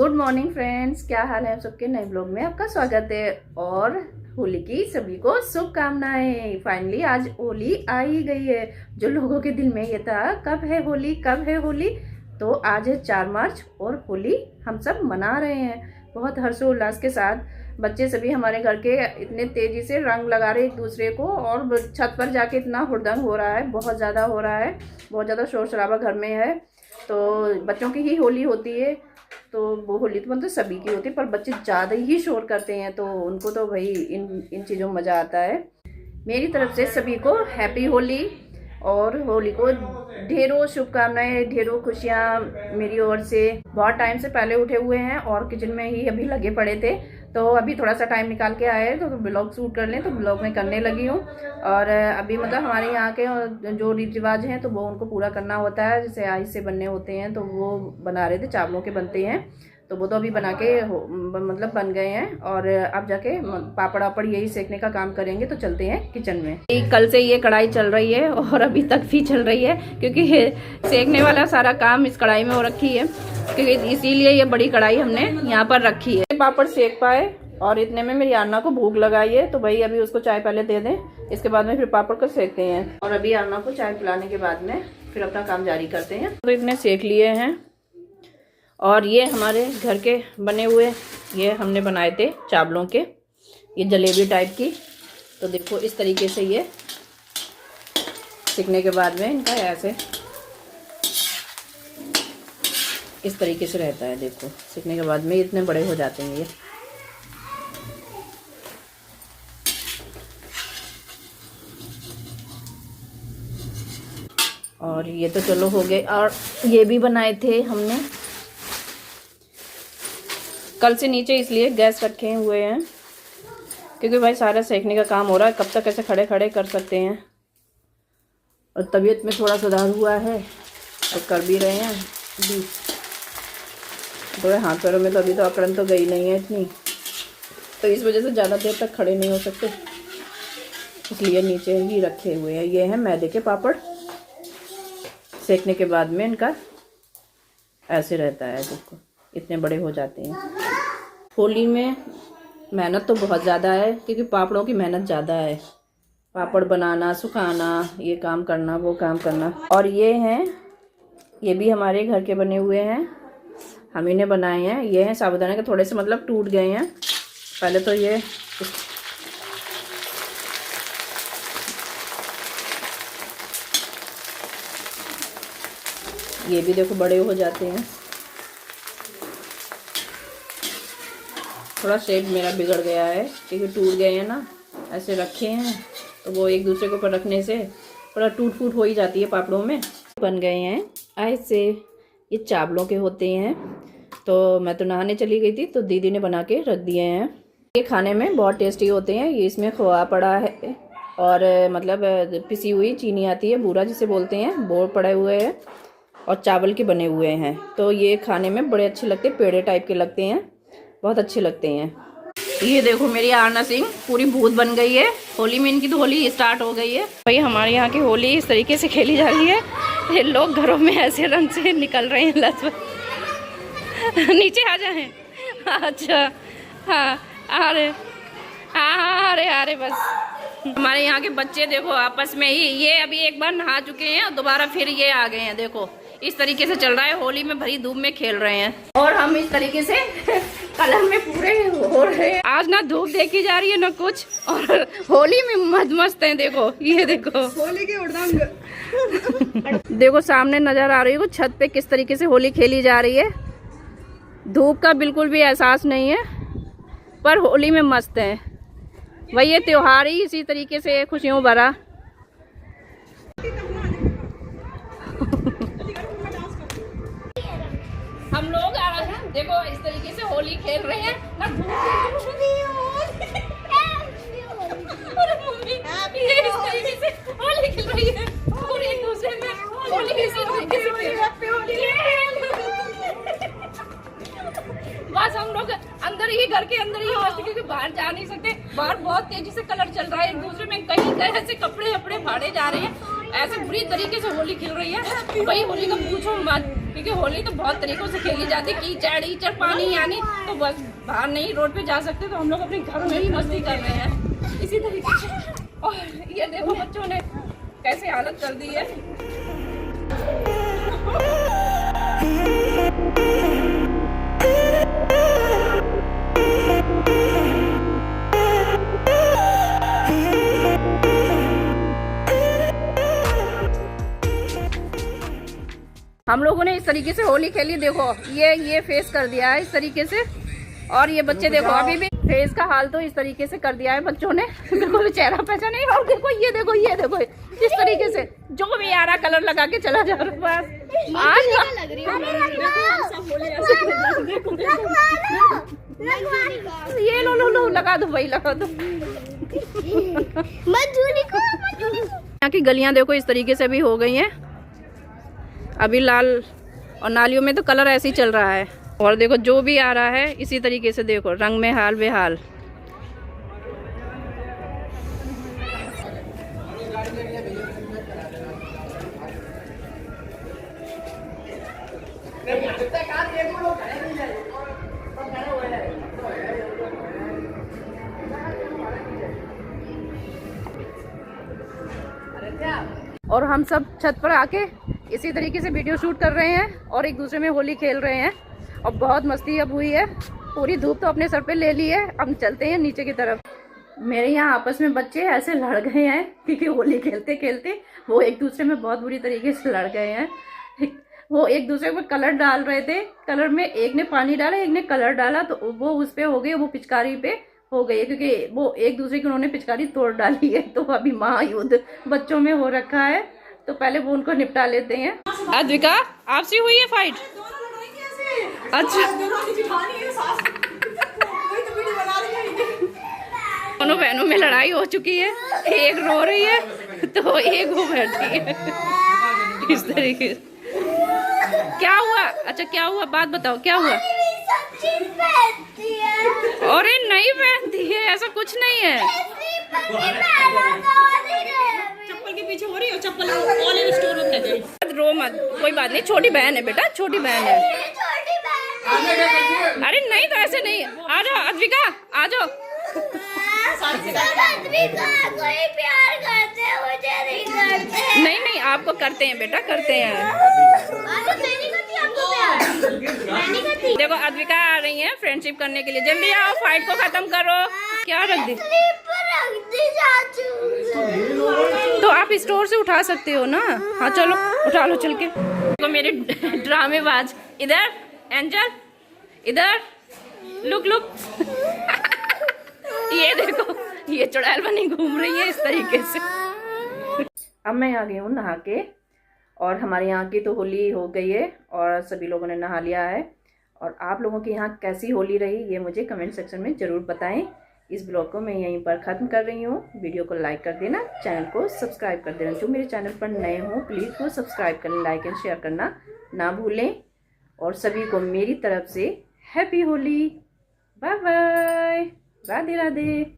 Good morning friends, क्या हाल है आप सबके। नए ब्लॉग में आपका स्वागत है और होली की सभी को शुभकामनाएं। फाइनली आज होली आ ही गई है। जो लोगों के दिल में ये था कब है होली कब है होली, तो आज है 4 मार्च और होली हम सब मना रहे हैं बहुत हर्षोल्लास के साथ। बच्चे सभी हमारे घर के इतने तेजी से रंग लगा रहे एक दूसरे को, और छत पर जाके इतना हुड़दंग हो रहा है, बहुत ज़्यादा हो रहा है, बहुत ज़्यादा शोर शराबा घर में है। तो बच्चों की ही होली होती है, तो वो होली तो मतलब सभी की होती है, पर बच्चे ज़्यादा ही शोर करते हैं, तो उनको तो भाई इन चीज़ों में मज़ा आता है। मेरी तरफ से सभी को हैप्पी होली और होली को ढेरों शुभकामनाएं, ढेरों खुशियाँ मेरी ओर से। बहुत टाइम से पहले उठे हुए हैं और किचन में ही अभी लगे पड़े थे, तो अभी थोड़ा सा टाइम निकाल के आए तो ब्लॉग शूट कर लें, तो ब्लॉग में करने लगी हूँ। और अभी मतलब हमारे यहाँ के जो रीति रिवाज हैं तो वो उनको पूरा करना होता है। जैसे आइस से बनने होते हैं तो वो बना रहे थे, चावलों के बनते हैं, तो वो तो अभी बना के मतलब बन गए हैं। और अब जाके पापड़ वापड़ यही सेकने का काम करेंगे। तो चलते हैं किचन में। कल से ये कढ़ाई चल रही है और अभी तक भी चल रही है, क्योंकि सेकने वाला सारा काम इस कढ़ाई में हो रखी है, क्योंकि इसीलिए ये बड़ी कढ़ाई हमने यहाँ पर रखी है। पापड़ सेक पाए और इतने में मेरी अन्ना को भूख लगाई है, तो भाई अभी उसको चाय पहले दे दें, इसके बाद में फिर पापड़ को सेकते हैं। और अभी अन्ना को चाय पिलाने के बाद में फिर अपना काम जारी करते हैं। तो इतने सेक लिए हैं। और ये हमारे घर के बने हुए, ये हमने बनाए थे चावलों के, ये जलेबी टाइप की। तो देखो इस तरीके से ये सेकने के बाद में इनका ऐसे इस तरीके से रहता है। देखो सेकने के बाद में इतने बड़े हो जाते हैं ये। और ये तो चलो हो गए। और ये भी बनाए थे हमने कल से नीचे, इसलिए गैस रखे हुए हैं, क्योंकि भाई सारा सेकने का काम हो रहा है, कब तक ऐसे खड़े खड़े कर सकते हैं। और तबीयत में थोड़ा सुधार हुआ है तो कर भी रहे हैं अभी। तो हाथ पैरों में तो अभी तो अकड़न तो गई नहीं है इतनी, तो इस वजह से ज़्यादा देर तक खड़े नहीं हो सकते, इसलिए नीचे ही रखे हुए हैं। ये हैं मैदे के पापड़, सेकने के बाद में इनका ऐसे रहता है। देखो इतने बड़े हो जाते हैं। होली में मेहनत तो बहुत ज़्यादा है, क्योंकि पापड़ों की मेहनत ज़्यादा है। पापड़ बनाना, सुखाना, ये काम करना, वो काम करना। और ये हैं, ये भी हमारे घर के बने हुए हैं, हम ही ने बनाए हैं। ये हैं साबूदाना के, थोड़े से मतलब टूट गए हैं। पहले तो ये भी देखो बड़े हो जाते हैं। थोड़ा शेप मेरा बिगड़ गया है, क्योंकि टूट गए हैं ना, ऐसे रखे हैं तो वो एक दूसरे के ऊपर रखने से थोड़ा टूट फूट हो ही जाती है पापड़ों में। बन गए हैं ऐसे, ये चावलों के होते हैं। तो मैं तो नहाने चली गई थी, तो दीदी ने बना के रख दिए हैं। ये खाने में बहुत टेस्टी होते हैं। ये इसमें खोआ पड़ा है और मतलब पिसी हुई चीनी आती है, बूरा जिसे बोलते हैं, वो पड़े हुए हैं, और चावल के बने हुए हैं। तो ये खाने में बड़े अच्छे लगते हैं, पेड़े टाइप के लगते हैं, बहुत अच्छे लगते हैं। ये देखो मेरी आरना सिंह पूरी भूत बन गई है। होली में इनकी तो होली स्टार्ट हो गई है भाई। हमारे यहाँ की होली इस तरीके से खेली जा रही है, ये लोग घरों में ऐसे रंग से निकल रहे हैं। नीचे आ जाए। अच्छा हाँ, अरे हाँ, अरे बस हमारे यहाँ के बच्चे देखो आपस में ही, ये अभी एक बार नहा चुके हैं और दोबारा फिर ये आ गए हैं। देखो इस तरीके से चल रहा है, होली में भरी धूप में खेल रहे हैं, और हम इस तरीके से कलर में पूरे हो रहे हैं। आज ना धूप देखी जा रही है ना कुछ, और होली में मस्त हैं। देखो ये देखो होली की उड़दंग। देखो सामने नजर आ रही है छत पे किस तरीके से होली खेली जा रही है। धूप का बिल्कुल भी एहसास नहीं है, पर होली में मस्त है। वही ये त्योहार ही इसी तरीके से खुशियों भरा। हम लोग देखो इस तरीके से होली खेल रहे हैं ना। ये इस तरीके से होली खेल रही है और एक दूसरे में होली इसी तरीके से। बस हम लोग अंदर ही, घर के अंदर ही मस्त, क्योंकि बाहर जा नहीं सकते। बाहर बहुत तेजी से कलर चल रहा है, एक दूसरे में कहीं तरह से कपड़े फाड़े जा रहे हैं। ऐसे बुरी तरीके से होली खेल रही है भाई। होली का पूछो मत, क्योंकि होली तो बहुत तरीकों से खेली जाती है, कीचड़ कीचड़ पानी यानी, तो बस बाहर नहीं रोड पे जा सकते, तो हम लोग अपने घरों में ही मस्ती कर रहे हैं इसी तरीके से। और ये देखो बच्चों ने कैसे हालत कर दी है। हम लोगों ने इस तरीके से होली खेली, देखो ये फेस कर दिया है इस तरीके से, और ये बच्चे देखो अभी भी फेस का हाल तो इस तरीके से कर दिया है बच्चों ने, बिल्कुल चेहरा पहचान नहीं। और देखो ये देखो इस तरीके से जो भी आ रहा कलर लगा के चला जा रहा है। आज ये लो लगा दो भाई, लगा दो। यहाँ की गलियां देखो इस तरीके से भी हो गई हैं, अभी लाल, और नालियों में तो कलर ऐसे ही चल रहा है। और देखो जो भी आ रहा है इसी तरीके से, देखो रंग में हाल बेहाल। और हम सब छत पर आके इसी तरीके से वीडियो शूट कर रहे हैं और एक दूसरे में होली खेल रहे हैं, और बहुत मस्ती अब हुई है। पूरी धूप तो अपने सर पे ले ली है, अब चलते हैं नीचे की तरफ। मेरे यहाँ आपस में बच्चे ऐसे लड़ गए हैं क्योंकि होली खेलते खेलते वो एक दूसरे में बहुत बुरी तरीके से लड़ गए हैं। वो एक दूसरे को कलर डाल रहे थे, कलर में एक ने पानी डाला एक ने कलर डाला, तो वो उस पे हो गई, वो पिचकारी पे हो गई है, क्योंकि वो एक दूसरे की उन्होंने पिचकारी तोड़ डाली है। तो अभी महायुद्ध बच्चों में हो रखा है, तो पहले वो उनको निपटा लेते हैं। अद्विका आपसे हुई है फाइट? अच्छा, दोनों बहनों में लड़ाई हो चुकी है, एक रो रही है तो एक वो बैठी है इस तरीके से। क्या हुआ? अच्छा क्या हुआ, बात बताओ क्या हुआ? अरे नहीं पहनती है, ऐसा कुछ नहीं है। चप्पल के पीछे हो रही हो, चप्पल ऑनलाइन स्टोर होता है। रो मत, कोई बात नहीं, छोटी बहन है बेटा, छोटी बहन है। अरे नहीं तो ऐसे नहीं, आ जाओ अद्विका आ जाओ। कोई प्यार करते हैं, मुझे नहीं करते। नहीं आपको करते हैं बेटा, करते हैं। देखो अद्विका आ रही है फ्रेंडशिप करने के लिए, जल्दी आओ फाइट को खत्म करो। क्या रख दी? तो आप स्टोर से उठा सकते हो ना। हाँ चलो उठा लो चल के। तो मेरे ड्रामेबाज, इधर एंजल, इधर लुक ये देखो ये चुड़ैल बनी घूम रही है इस तरीके से। अब मैं आ गई हूँ नहा के, और हमारे यहाँ की तो होली हो गई है और सभी लोगों ने नहा लिया है। और आप लोगों के यहाँ कैसी होली रही ये मुझे कमेंट सेक्शन में ज़रूर बताएं। इस ब्लॉग को मैं यहीं पर ख़त्म कर रही हूँ। वीडियो को लाइक कर देना, चैनल को सब्सक्राइब कर देना। जो मेरे चैनल पर नए हो प्लीज़ वो सब्सक्राइब करना, लाइक एंड शेयर करना ना भूलें। और सभी को मेरी तरफ से happy Holi, bye bye, Radhe Radhe.